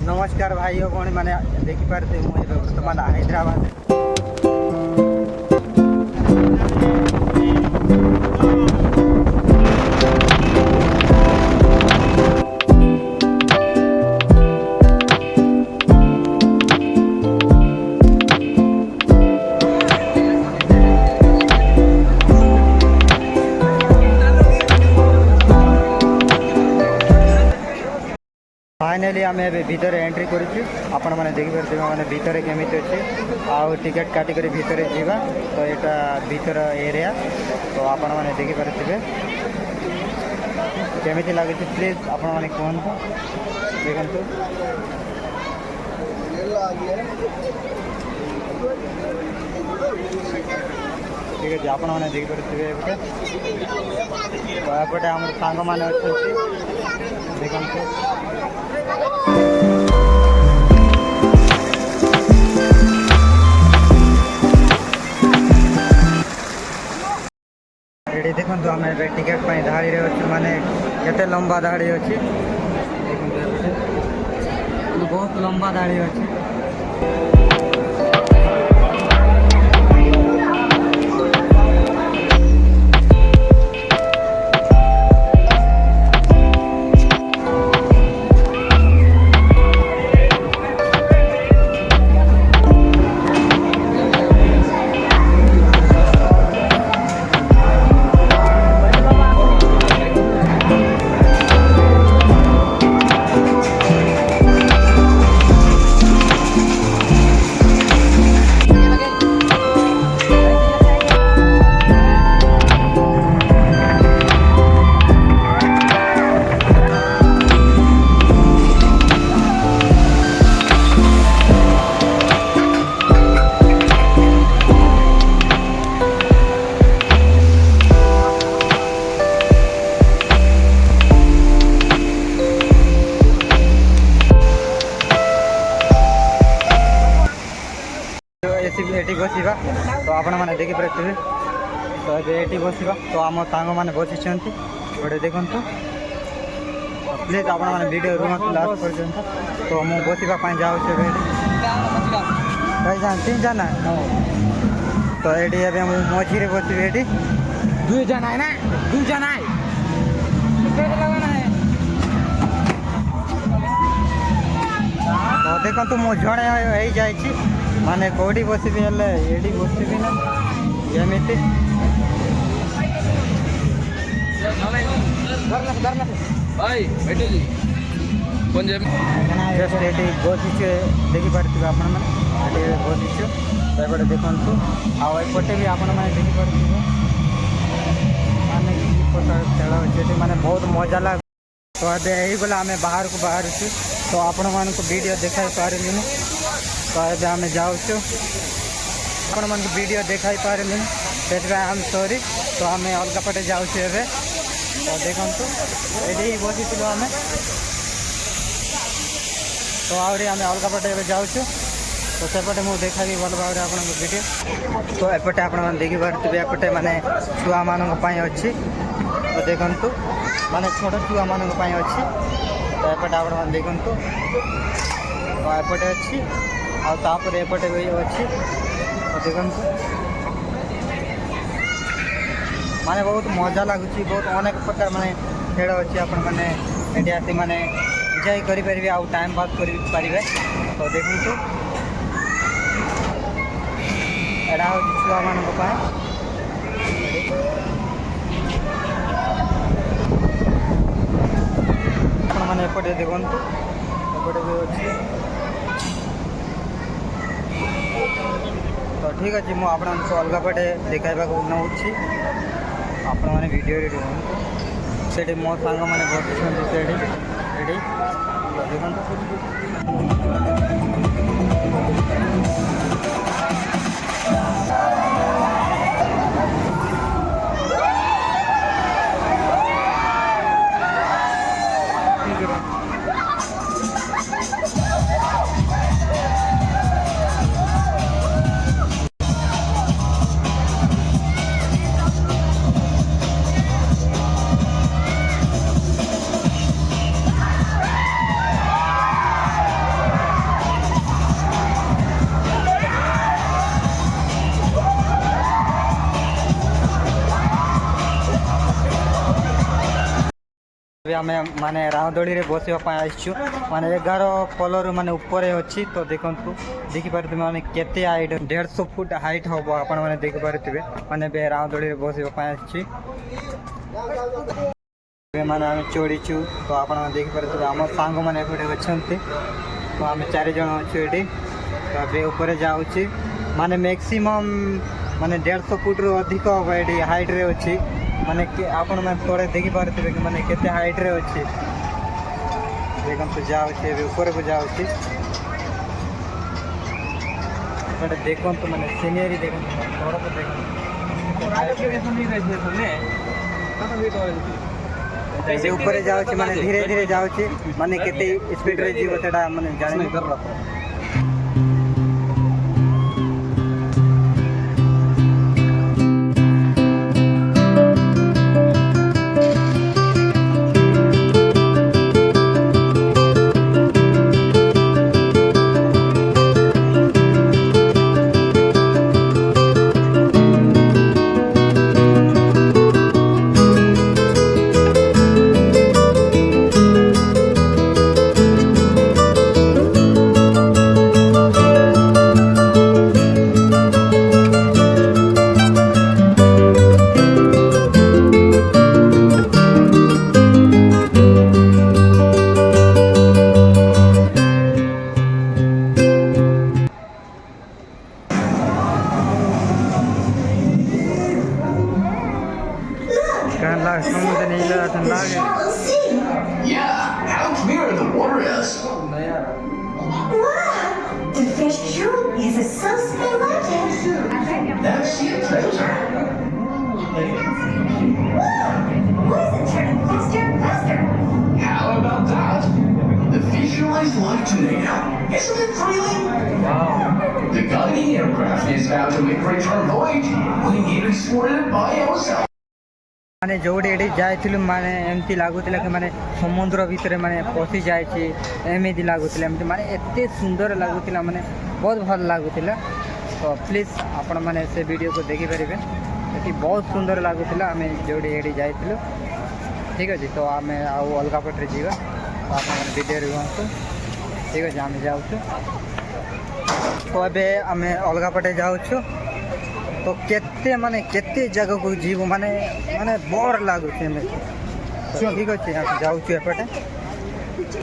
नमस्कार भाई भौणी मैंने देखिपारे मुझे बर्तमान हैदराबाद फाइनाली आम भितर एंट्री करूँ मैंने देखिए मैंने भितर केमी अच्छे आउ टिकेट काटिक भितर जावा तो यहाँ भितर एरिया तो आपण मैंने देखिपारे केमी लगे प्लीज आपण मैंने कहतु देखु ठीक है आपण मैंने देखिपारे एपटे आम सांग मैंने देखु ये देखो आम टिकेट धाड़ी अच्छे माने केते लंबा धाड़ी अच्छी बहुत लंबा धाड़ी अच्छी एटी बसवा तो आपण मैंने देखिपारे तो ये बसवा तो आम सांग मैंने बसी गोटे देखु प्लीज आपण मैंने वीडियो रुहतु लास्ट पर्यंत तो मुझे बसवाई जाऊँ तीन जाना तो ये मझे बसबी ये दुई जना है ना दुई जना है तो देखो मु जड़े हो जाए माने कौटी बसबी ये बसबी ना एमती जस्ट ये बसीचे देखिपारे आपण मैंने बसीचु तो ये देखु आपटे भी आपण मैंने देखिपारे माने खेल अच्छे माने बहुत मजा लगे तो ये गला आम बाहर को बाहर तो आपण मान वीडियो देखा पारे तो ये आम जाऊँ आपण मन वीडियो देखा पारे से आम सॉरी तो आम अलग पटे जाऊँ तो देखु ये बसी आम तो आहरी आम अलग पटे जाऊँ तो सेपटे मुझे देखा भल भाव आप वीडियो तो एपटे आप देखिपारे एपटे माने छुआ मान अच्छी तो देखु माने छोट छुआ मान अच्छी तो एपटे आप देखु तो एपटे अच्छी आपर एपटे भी अच्छी तो देखु माने बहुत मजा लगुच बहुत अनेक प्रकार माने खेल अच्छी आपण मैंने ये आसी माने एंजॉय करें आउ टाइम पास करें तो देखु एटा हूँ छुआ मान मैंने एपटे देखु एपटे भी अच्छी तो ठीक अच्छे मुझे आपको अलग पटे देखा नौ आपण मैंने वीडियो से मो सांग मैंने बसुँच आमे माने रावदोली रे बसिबा पाई आइछु माने 11 फ्लोर माने ऊपर अछि तो देखंतु देखि पारते माने केते हाइट 150 फुट हाइट होबो आपण माने देखि पारतिबे माने बे रावदोली रे बसिबा पाई आछि बे माने आमे चोडीछु तो आपण माने देखि पारतिबे हम सांग माने एपटे अछंती तो आमे 4 जण अछु एठी तो बे ऊपर जाउछि माने मैक्सिमम माने 150 फुट रो अधिक होबो एठी हाइट रे अछि माने कि आपण माने थोड़े देखि पारतिबे कि माने केते हाइट रे अछि देखम तो जाउछि ऊपर को जाउछि बट देखम तो माने सीनरी देखम थोड़ा तो देखम हाइट के सुनी रहे सुने कत भी तो से ऊपर जाउछि माने धीरे धीरे जाउछि माने केते स्पीड रे जीव सेटा माने जाने समुद्र नीला ठंडा है Yeah, how clear the water is. Wow! The fish truly is a sociologic. That's the pleasure. Why is it turning faster and faster? How about that? The visualized life today. Isn't it thrilling? wow The guiding aircraft is about to make return voyage. We need to support it by ourselves. माने जोड़ी AD जाइथिलु माने एमती लागुतिला कि माने समुद्र भीतर माने पसी जायछि एमेदी लागुतिला एमती माने एते सुंदर लागुतिला माने बहुत भल लागुतिला तो प्लीज आपण माने से वीडियो को देखि परिबे एटी बहुत सुंदर लागुतिला हमें जोड़ी एडी जाइथिलु ठीक अछि तो हमें आउ अलगा पटरे जीवा तो आपण माने वीडियो रे रहंतु ठीक अछि हम जाउछु तो अबे हमें अलगा पटे जाउछु तो केते माने केते जगह को जीव माने माने बोर लागु छै में तो ठीक अछि हम जाउ छी एपटे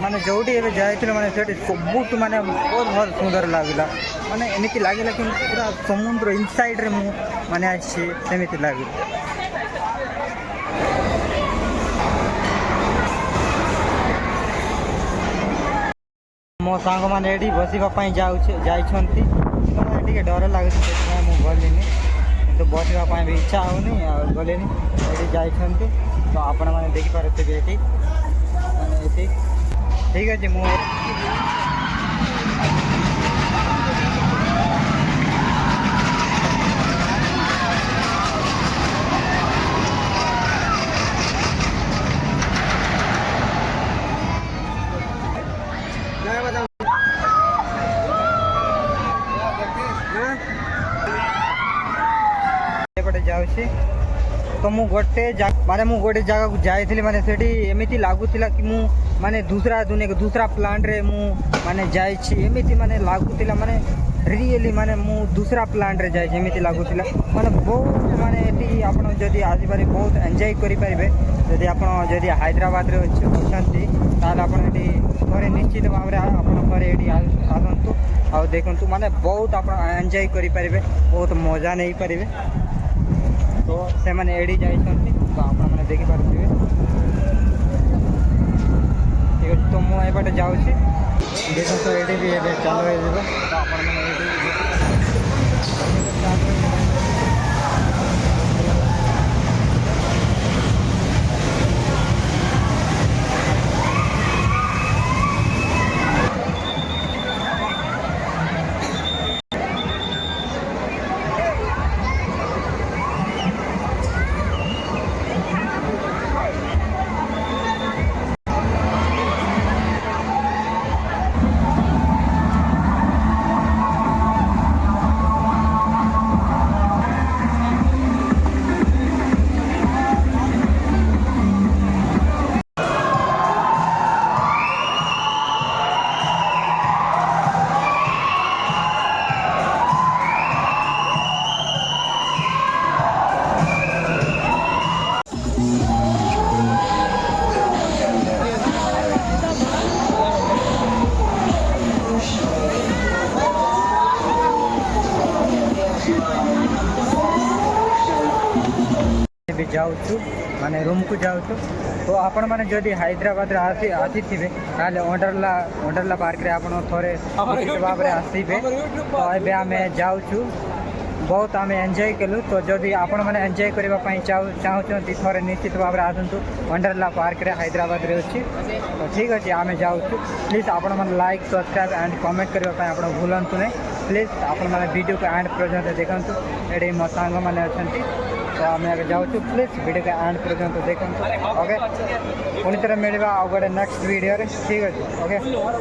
माने जोडी एबे जाइथिल माने सेठी सबुत माने बहुत बहुत सुंदर लागिला माने एमिति लागिला कि पूरा समुद्र इनसाइड रे मु माने आछि सेमिति लागिला मो सांग माने एडी बसिबा पई जाउ छै जाई छंती तो माने टिके डर लागै छै मु गलिनी तो बसवा पाए भी इच्छा होनी और गलेनी एठी जाई छंती तो आपण माने देखि पारते एठी माने एठी ठीक अछि मु जाउछि तो मु गोटे माने मु गोटे जगह को जाइथिली माने सेठी एमिति लागुतिला कि मु माने दूसरा दुनिया के दूसरा प्लांट रे मु माने जाइछि एमिति माने लागुतिला माने रियली माने मु दूसरा प्लांट रे जाइछि एमिति लागुतिला माने बहुत माने एटी आपण जदी आजिबारी बहुत एन्जॉय करि परिबे जदी आपण जदी हैदराबाद रे अछंती ताले आपण एटी घरे निश्चित भाबरे आपण घरे एटी आसंतु आ देखंतु माने बहुत आपण एन्जॉय करि परिबे बहुत मजा नै परिबे तो से माने एडी जाई छंती तो आपण माने देखि पारथिबे ठीक अछि तो मु एबाटे जाउ छी देखो तो एडी भी एबे चालू हे जेबो तो आपण माने एडी ଯାଉଛୁ ମାନେ ରୁମ୍କୁ ଯାଉଛୁ। ତ ଆପଣମାନେ ଯଦି ହାଇଦ୍ରାବାଦରେ ଆସିଥିବେ ତାହେଲେ ୱଣ୍ଡରଲା ପାର୍କରେ ଆପଣ ଥରେ ନିଶ୍ଚିତ ଭାବରେ ଆସିବେ। ତ ଏବେ ଆମେ ଯାଉଛୁ, ବହୁତ ଆମେ ଏନ୍ଜୟ କଲୁ। ତ ଯଦି ଆପଣମାନେ ଏନ୍ଜୟ କରିବା ପାଇଁ ଚାହୁଁଛନ୍ତି ଥରେ ନିଶ୍ଚିତ ଭାବରେ ଆସନ୍ତୁ, ୱଣ୍ଡରଲା ପାର୍କରେ ହାଇଦ୍ରାବାଦରେ ଅଛି। ତ ଠିକ୍ ଅଛି, ଆମେ ଯାଉଛୁ। ପ୍ଲିଜ୍ ଆପଣମାନେ ଲାଇକ୍, ସବସ୍କ୍ରାଇବ୍ ଆଣ୍ଡ କମେଣ୍ଟ କରିବା ପାଇଁ ଆପଣ ଭୁଲନ୍ତୁ ନାହିଁ। ପ୍ଲିଜ୍ ଆପଣମାନେ ଭିଡ଼ିଓକୁ ଏଣ୍ଡ ପର୍ଯ୍ୟନ୍ତ ଦେଖନ୍ତୁ। ଏଠି ମୋ ସାଙ୍ଗମାନେ ଅଛନ୍ତି, ତ ଆମେ ଏବେ ଯାଉଛୁ। ପ୍ଲିଜ୍ ଭିଡ଼ିଓକୁ ଏଣ୍ଡ ପର୍ଯ୍ୟନ୍ତ ଦେଖନ୍ତୁ। ଓକେ, ପୁଣି ଥରେ ମିଳିବା ଆଉ ଗୋଟେ ନେକ୍ସଟ ଭିଡ଼ିଓରେ। ଠିକ୍ ଅଛି, ଓକେ।